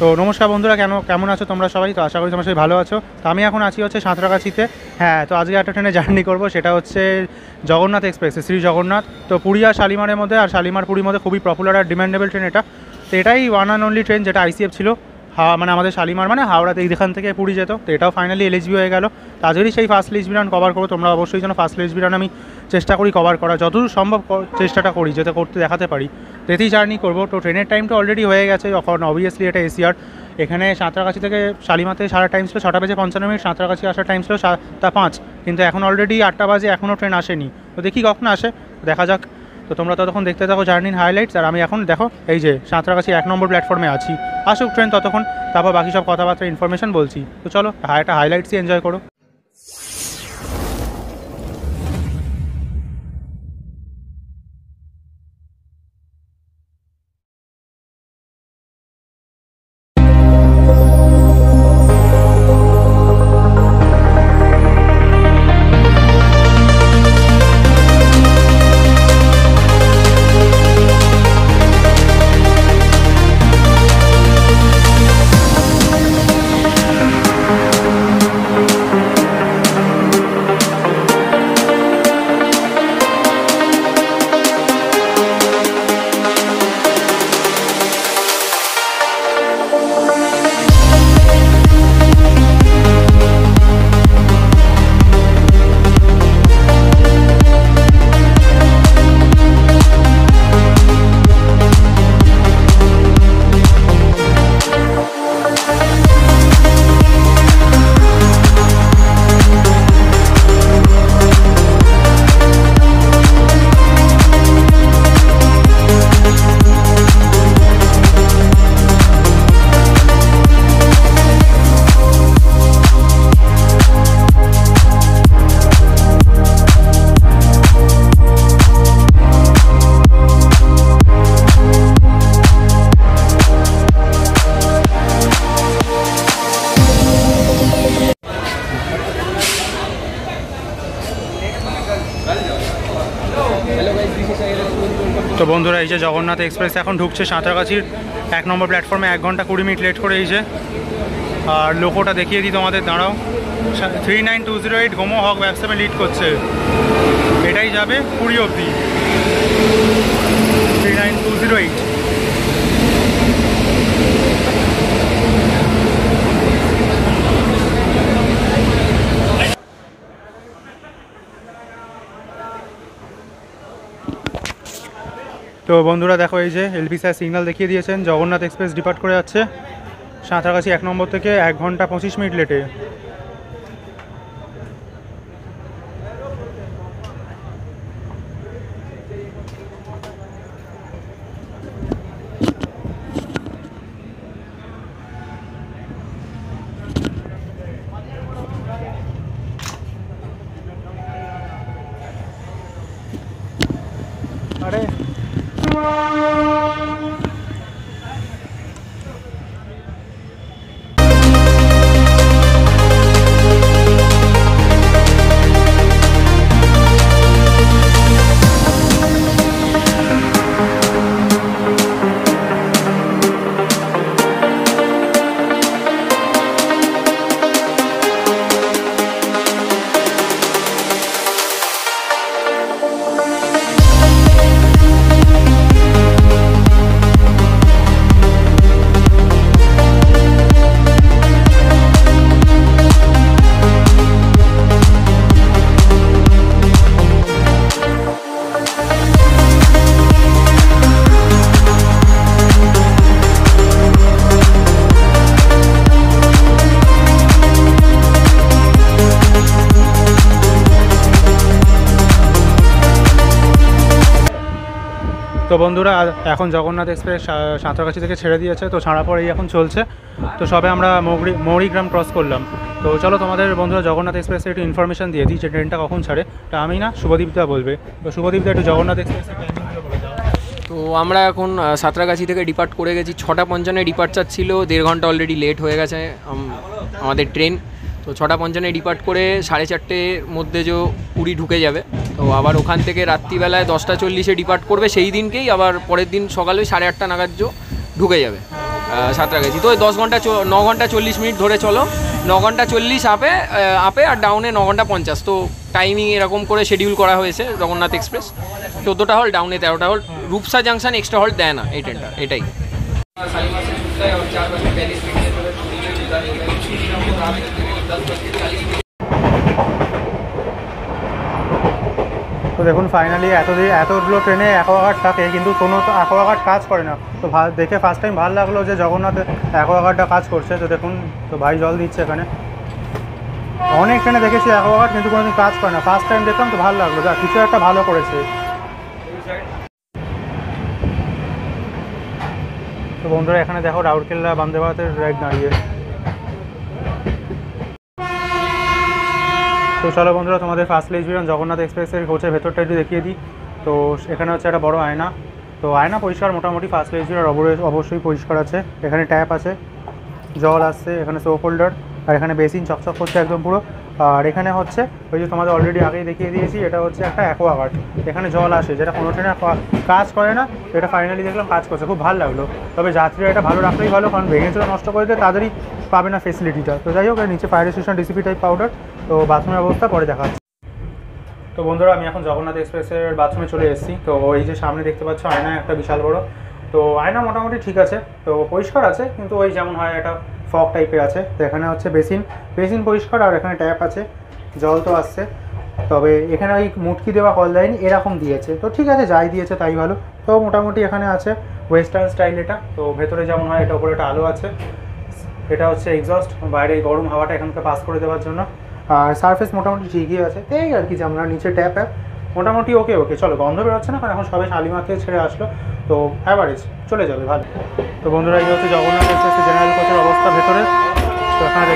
তো নমস্কার বন্ধুরা, কেমন আছো তোমরা সবাই? তো আশা করি তোমরা সবাই ভালো আছো। তো আমি এখন আছি হচ্ছে সাঁতরাগাছিতে। হ্যাঁ, তো আজকে একটা ট্রেনে জার্নি করবো, সেটা হচ্ছে জগন্নাথ এক্সপ্রেস, শ্রী জগন্নাথ। তো পুরী আর শালিমারের মধ্যে, আর শালিমার পুরীর মধ্যে খুবই পপুলার আর ডিমান্ডেবল ট্রেন এটা। তো এটাই ওয়ান অ্যান্ড অনলি ট্রেন যেটা আইসিএফ ছিল, মানে আমাদের শালিমার মানে হাওড়াতে এখান থেকে পুরী যেত। তো এটাও ফাইনালি এলএসবি হয়ে গেল। তো আজকেরই সেই ফার্স্ট এলএসবি রান কভার করো। তোমরা অবশ্যই যেন ফার্স্ট এলএসবি রান আমি চেষ্টা করি কভার করা, যতদূর সম্ভব চেষ্টাটা করি যাতে করতে দেখাতে পারি। তো এতেই জার্নি করবো। তো ট্রেনের টাইমটা অলরেডি হয়ে গেছে, এখন অবভিয়াসলি এটা এসিআর। এখানে সাঁতরাগাছি থেকে শালিমাতে সারা টাইম ছিল 6:55 সাঁতরাগাছি আসার টাইম ছিল 7:05, কিন্তু এখন অলরেডি 8টা বাজে, এখনও ট্রেন আসেনি। তো দেখি কখন আসে, দেখা যাক। তো তোমরা ততক্ষণ দেখতে থাকো জার্নির হাইলাইটস, আর আমি এখন দেখো এই যে সাঁতরাগাছি 1 নম্বর প্ল্যাটফর্মে আছি। আসুক ট্রেন ততক্ষণ, তারপর বাকি সব কথাবার্তা ইনফরমেশন বলছি। তো চলো একটা হাইলাইটসই এনজয় করো। তো বন্ধুরা, এই যে জগন্নাথ এক্সপ্রেস এখন ঢুকছে সাঁতরাগাছির 1 নম্বর প্ল্যাটফর্মে 1 ঘন্টা 20 মিনিট লেট করে। এই যে, আর লোকোটা দেখিয়ে দিই তোমাদের, দাঁড়াও। 39208 গোমো হক ব্যবসামে লিড করছে, এটাই যাবে পুরী অবধি। 39208। তো বন্ধুরা দেখো, এই যে এলপি স্যার সিগন্যাল দেখিয়ে দিয়েছেন, জগন্নাথ এক্সপ্রেস ডিপার্ট করে যাচ্ছে সাঁতরাগাছি 1 নম্বর থেকে 1 ঘন্টা 25 মিনিট লেটে। আরে তো বন্ধুরা, এখন জগন্নাথ এক্সপ্রেস সাঁতরাগাছি থেকে ছেড়ে দিয়েছে। তো ছাড়া পরেই এখন চলছে। তো সবে আমরা মৌরিগ্রাম ক্রস করলাম। তো চলো তোমাদের বন্ধুরা জগন্নাথ এক্সপ্রেসের একটু ইনফরমেশন দিয়ে দিই যে ট্রেনটা কখন ছাড়ে। তা আমি না, শুভদীপদা বলবে। তো শুভদীপদা একটু জগন্নাথ এক্সপ্রেসের টাইমিংগুলো বলে দাও। তো আমরা এখন সাঁতরাগাছি থেকে ডিপার্ট করে গেছি। 6:55 ডিপার্চার ছিল, 1.5 ঘন্টা অলরেডি লেট হয়ে গেছে আমাদের ট্রেন। তো 6:55 ডিপার্ট করে 4:30 মধ্যে যে পুরী ঢুকে যাবে। তো আবার ওখান থেকে রাত্রিবেলায় 10:40 ডিপার্ট করবে, সেই দিনকেই আবার পরের দিন সকালে 8:30 নাগাদ ঢুকে যাবে। সাঁতরাগাছি। তো ওই 9 ঘন্টা 40 মিনিট ধরে চলো, 9 ঘন্টা 40 আপে আর ডাউনে 9 ঘন্টা 50। তো টাইমিং এরকম করে শিডিউল করা হয়েছে জগন্নাথ এক্সপ্রেস। 14টা হল, ডাউনে 13টা হল। রূপসা জাংশন এক্সট্রা হল দেয় না এই ট্রেনটা, এটাই। তো দেখুন ফাইনালি এতগুলো ট্রেনে অ্যাকোয়াগার্ড থাকে কিন্তু কোনো তো অ্যাকোয়াগার্ড কাজ করে না। তো দেখে ফার্স্ট টাইম ভালো লাগলো যে জগন্নাথ অ্যাকোয়াগার্ডটা কাজ করছে। তো দেখুন, তো ভাই জল দিচ্ছে এখানে। অনেক ট্রেনে দেখেছি অ্যাকোয়াগার্ড কিন্তু কোনোদিন কাজ করে না, ফার্স্ট টাইম দেখলাম, তো ভালো লাগলো, যা কিছু একটা ভালো করেছে। তো বন্ধুরা এখানে দেখো রাউরকেল্লা বন্দে ভারতের রাইড দাঁড়িয়ে। তো চলো বন্ধুরা, তোমাদের ফার্স্ট লেজবিরান জগন্নাথ এক্সপ্রেসের কোচের ভেতরটা একটু দেখিয়ে দিই। তো এখানে হচ্ছে একটা বড় আয়না। তো আয়না পরিষ্কার মোটামুটি, ফার্স্ট লেজবিরান অবশ্যই পরিষ্কার আছে। এখানে ট্যাপ আছে, জল আসছে, এখানে সোপ হোল্ডার, আর এখানে বেসিন চকচক করছে একদম পুরো। আর এখানে হচ্ছে ওই যে তোমাদের অলরেডি আগেই দেখিয়ে দিয়েছি, এটা হচ্ছে একটা অ্যাকোয়াগার্ড। এখানে জল আসে, যেটা কোনো ট্রেনে কাজ করে না, এটা ফাইনালি দেখলাম কাজ করছে, খুব ভালো লাগলো। তবে যাত্রীরা এটা ভালো রাখলেই ভালো, কারণ ভেঙে চলে নষ্ট করে দিলে তাদেরই পাবে না ফেসিলিটিটা। তো যাই হোক, নিচে fire station DCP type powder. তো বাথরুমের অবস্থা পরে দেখা যাচ্ছে। তো বন্ধুরা আমি এখন জগন্নাথ এক্সপ্রেসের বাথরুমে চলে এসেছি। তো এই যে সামনে দেখতে পাচ্ছ আয়না একটা বিশাল বড়। তো আয়না মোটামুটি ঠিক আছে, তো পরিষ্কার আছে, কিন্তু ওই যেমন হয় একটা ফগ টাইপের আছে। তো এখানে হচ্ছে বেসিন পরিষ্কার, আর এখানে ট্যাপ আছে, জল তো আসছে। তবে এখানে ওই মুটকি দেওয়া কল দেয়নি, এরকম দিয়েছে। তো ঠিক আছে, যাই দিয়েছে তাই ভালো। তো মোটামুটি এখানে আছে ওয়েস্টার্ন স্টাইল এটা। তো ভেতরে যেমন হয় এটা, উপরে একটা আলো আছে, এটা হচ্ছে এক্সস্ট, বাইরে গরম হাওয়াটা এখানকে পাস করে দেওয়ার জন্য। আর সারফেস মোটামুটি ঠিকই আছে, এই আর কি, যেমন নিচে ট্যাপ মোটামুটি ওকে। চলো, গন্ধ বেরোচ্ছে না, কারণ এখন সবাই শালিমার থেকে ছেড়ে আসলো, তো অ্যাভারেজ চলে যাবে ভালো। তো বন্ধুরা এই হচ্ছে জগন্নাথ এক্সপ্রেস জেনারেল কোচের অবস্থা ভেতরে। তো এখানে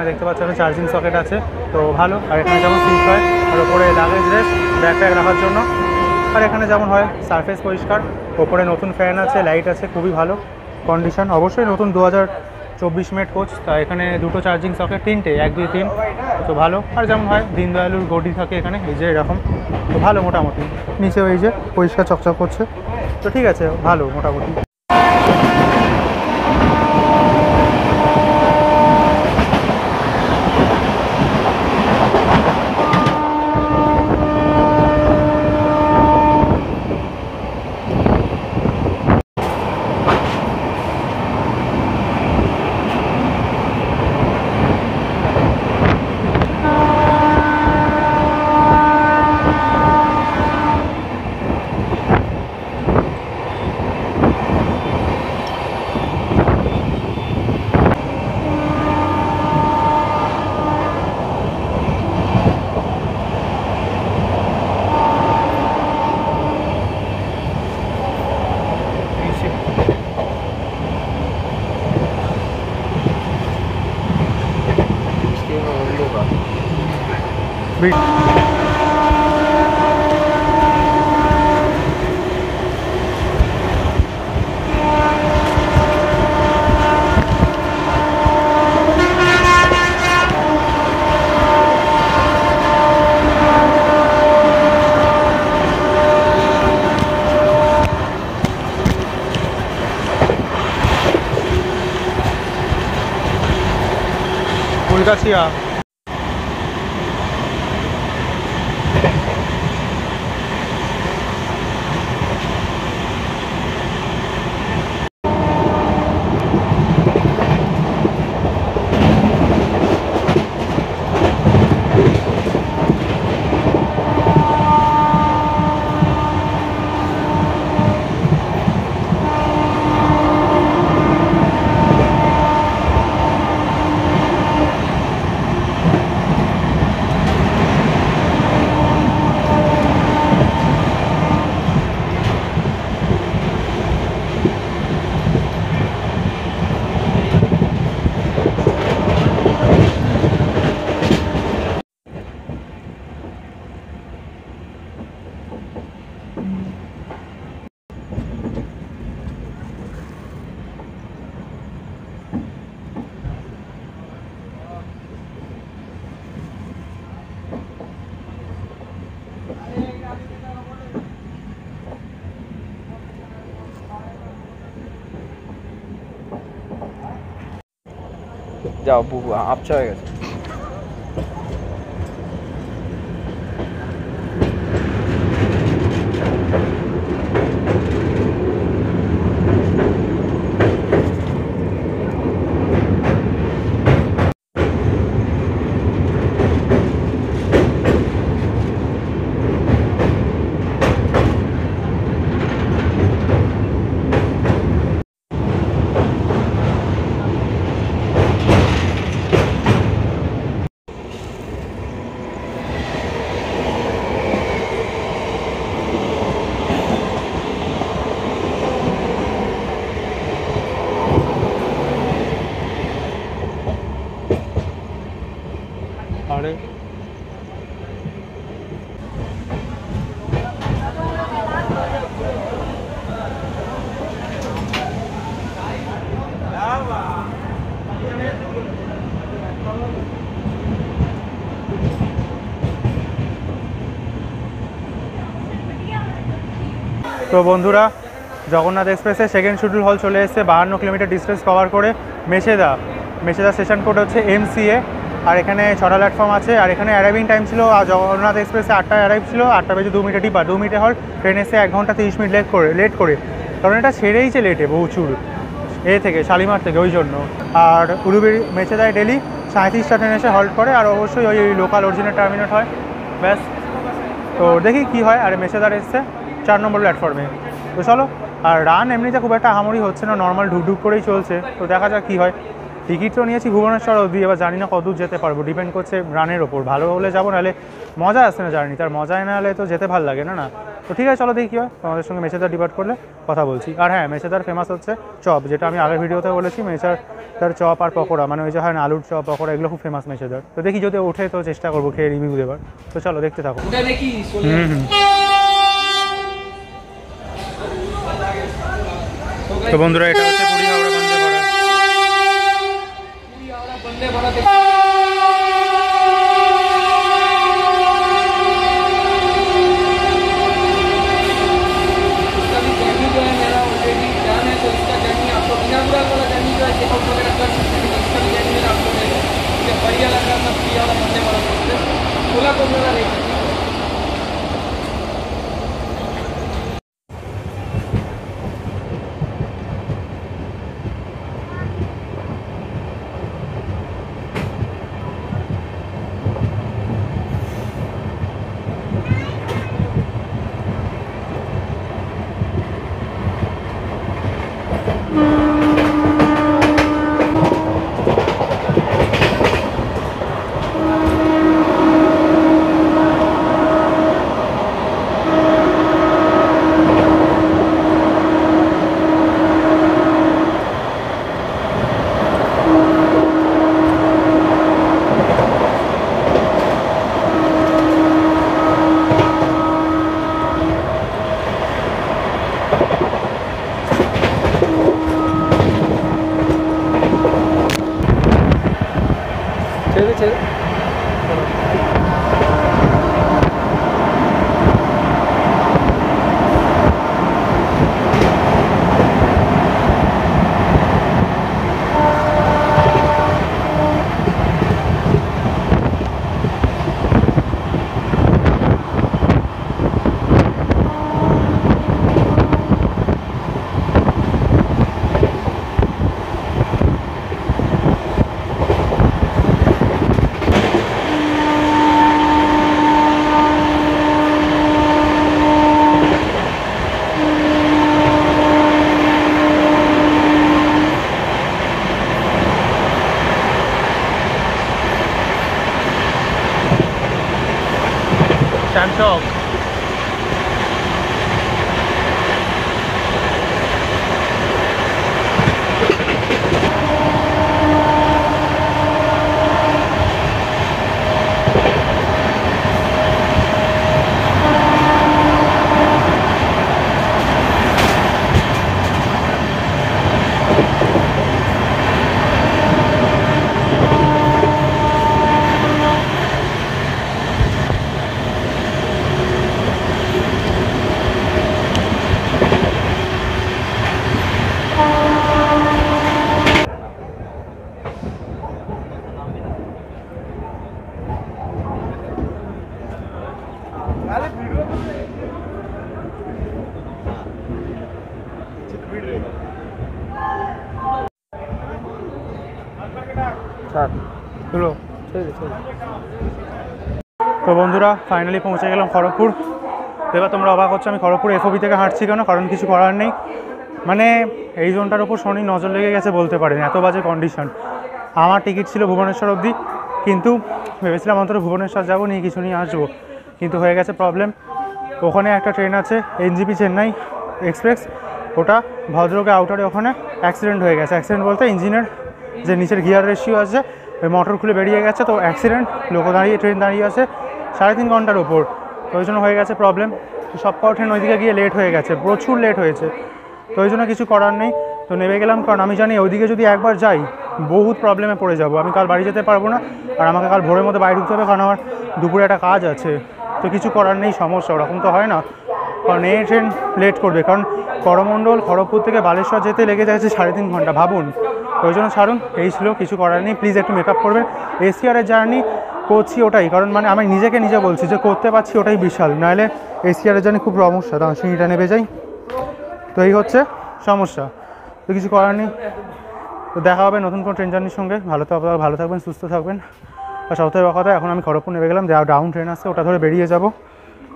দেখতে পাচ্ছ একটা চার্জিং সকেট আছে, তো ভালো। আর এখানে যেমন সিট হয়, আর ওপরে লাগেজ রেস্ট, ব্যাগ রাখার জন্য। আর এখানে যেমন হয় সারফেস পরিষ্কার, ওপরে নতুন ফ্যান আছে, লাইট আছে, খুবই ভালো কন্ডিশন। অবশ্যই নতুন 2024 মেট কোচ। তা এখানে দুটো চার্জিং সকেট, 3টে, 1 2 3, তো ভালো। আর যেমন হয় দীনদয়ালুর গডি থাকে এখানে, এই যে এরকম, তো ভালো মোটামুটি। নিচেও এই যে পরিষ্কার চকচক করছে, তো ঠিক আছে, ভালো মোটামুটি। ফুলগাছিয়া। যাও আপচা হয়ে গেছে। আরে তো বন্ধুরা, জগন্নাথ এক্সপ্রেসের সেকেন্ড শিডিউল হল চলে এসেছে 52 কিলোমিটার ডিস্টেন্স কভার করে। মেছেদা স্টেশন কোড হচ্ছে MCA, আর এখানে 6টা প্ল্যাটফর্ম আছে। আর এখানে অ্যারাইভিং টাইম ছিল, আর জগন্নাথ এক্সপ্রেসে 8টায় অ্যারাইভ ছিল, 8টা বেজে 2 মিনিটে ডিপার, 2 মিনিটে হল। ট্রেন এসে 1 ঘন্টা 30 মিনিট লেট করে, কারণ এটা ছেড়েইছে লেটে বহুচুর থেকে শালিমার থেকে, ওই জন্য। আর উলুবেড়ি মেছেদায় ডেলি 37টা ট্রেন এসে হল্ট করে, আর অবশ্যই ওই লোকাল অরিজিনাল টার্মিনেট হয়, ব্যাস। তো দেখি কি হয়। আর মেছেদার এসছে 4 নম্বর প্ল্যাটফর্মে। তো চলো। আর রান এমনিতে খুব একটা আহামরি হচ্ছে না, নর্মাল ঢুকঢুক করেই চলছে। তো দেখা যাক কী হয়। টিকিট তো নিয়েছি ভুবনেশ্বর অবধি, এবার জানি না কতদূর যেতে পারবো, ডিপেন্ড করছে রানের ওপর। ভালো হলে যাবো, নাহলে মজা আসছে না জার্নি, তার মজায় না হলে তো যেতে ভালো লাগে না। তো ঠিক আছে, চলো দেখি কী হয়। তোমাদের সঙ্গে মেছেদার ডিপার্ট করলে কথা বলছি। আর হ্যাঁ, মেছেদার ফেমাস হচ্ছে চপ, যেটা আমি আগের ভিডিওতে বলেছি। মেছেদার চপ আর পকোড়া, মানে ওই যে হয় না আলুর চপ পকোড়া, এগুলো খুব ফেমাস মেছেদার। তো দেখি যদি ওঠে তো চেষ্টা করবো খেয়ে রিভিউ দেবার। তো চলো দেখতে থাকো। তো বন্ধুরা, এটা হচ্ছে পুরী হাওড়া বন্দে ভারত। बढ़िया लग रहा था, पुरी हावड़ा वंदे भारत एक्सप्रेस। खोला तो मेरा देखा Samsung. চলো। তো বন্ধুরা ফাইনালি পৌঁছে গেলাম খড়গপুর। এবার তোমরা অবাক হচ্ছে আমি খড়গপুর এফওবি থেকে হাঁটছি কেন, কারণ কিছু করার নেই। মানে এই জোনটার ওপর শনি নজর লেগে গেছে বলতে পারেন, এত বাজে কন্ডিশন। আমার টিকিট ছিল ভুবনেশ্বর অবধি, কিন্তু ভেবেছিলাম অন্তত ভুবনেশ্বর যাবো, নিয়ে কিছু নিয়ে আসবো, কিন্তু হয়ে গেছে প্রবলেম। ওখানে একটা ট্রেন আছে এনজিপি চেন্নাই এক্সপ্রেস, ওটা ভদ্রকে আউটারে ওখানে অ্যাক্সিডেন্ট হয়ে গেছে। অ্যাক্সিডেন্ট বলতে ইঞ্জিনের যে নিচের গিয়ার রেশিও আছে ওই মোটর খুলে বেরিয়ে গেছে, তো অ্যাক্সিডেন্ট, লোক দাঁড়িয়ে ট্রেন দাঁড়িয়ে আছে 3.5 ঘন্টার ওপর, তো ওই জন্য হয়ে গেছে প্রবলেম। সব কটা ট্রেন ওইদিকে গিয়ে লেট হয়ে গেছে, প্রচুর লেট হয়েছে, তো ওই জন্য কিছু করার নেই। তো নেমে গেলাম, কারণ আমি জানি ওইদিকে যদি একবার যাই বহুত প্রবলেমে পড়ে যাব, আমি কাল বাড়ি যেতে পারবো না, আর আমাকে কাল ভোরের মধ্যে বাইরে ঢুকতে হবে, কারণ আমার দুপুরে একটা কাজ আছে। তো কিছু করার নেই, সমস্যা ওরকম তো হয় না, কারণ এই ট্রেন লেট করবে, কারণ করমণ্ডল খড়গপুর থেকে বালেশ্বর যেতে লেগে যাচ্ছে 3.5 ঘন্টা, ভাবুন। ওই জন্য ছাড়ুন, এই ছিল, কিছু করার নেই। প্লিজ একটু মেকআপ করবেন। এসিআরের জার্নি করছি ওটাই, কারণ মানে আমি নিজেকে নিজে বলছি যে করতে পারছি ওটাই বিশাল, নাহলে এসিআরের জার্নি খুব সমস্যা, তখন সিঁড়িটা নেমে যাই, তো এই হচ্ছে সমস্যা। তো কিছু করার নেই। তো দেখা হবে নতুন কোনো ট্রেন জার্নির সঙ্গে। ভালো থাকবেন, সুস্থ থাকবেন। আর সবথেকে বড় কথা, এখন আমি খড়গপুর নেমে গেলাম, ডাউন ট্রেন আসছে, ওটা ধরে বেরিয়ে যাব,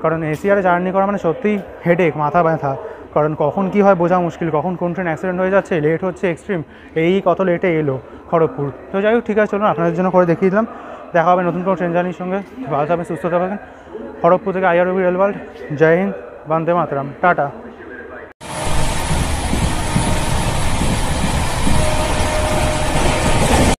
কারণ এসিআরে জার্নি করা মানে সত্যিই হেডেক, মাথা ব্যথা, কারণ কখন কী হয় বোঝা মুশকিল, কখন কোন ট্রেন অ্যাক্সিডেন্ট হয়ে যাচ্ছে, লেট হচ্ছে এক্সট্রিম, এই কত লেটে এলো খড়গপুর। তো যাই হোক, ঠিক আছে, চলুন আপনাদের জন্য করে দেখিয়ে দিলাম। দেখা হবে নতুন কোনো ট্রেন জার্নির সঙ্গে। ভালো থাকবেন, সুস্থ থাকবেন। খড়গপুর থেকে IROB রেলওয়ার্ল্ড। জয় হিন্দ, বন্দে মাতরম, টাটা।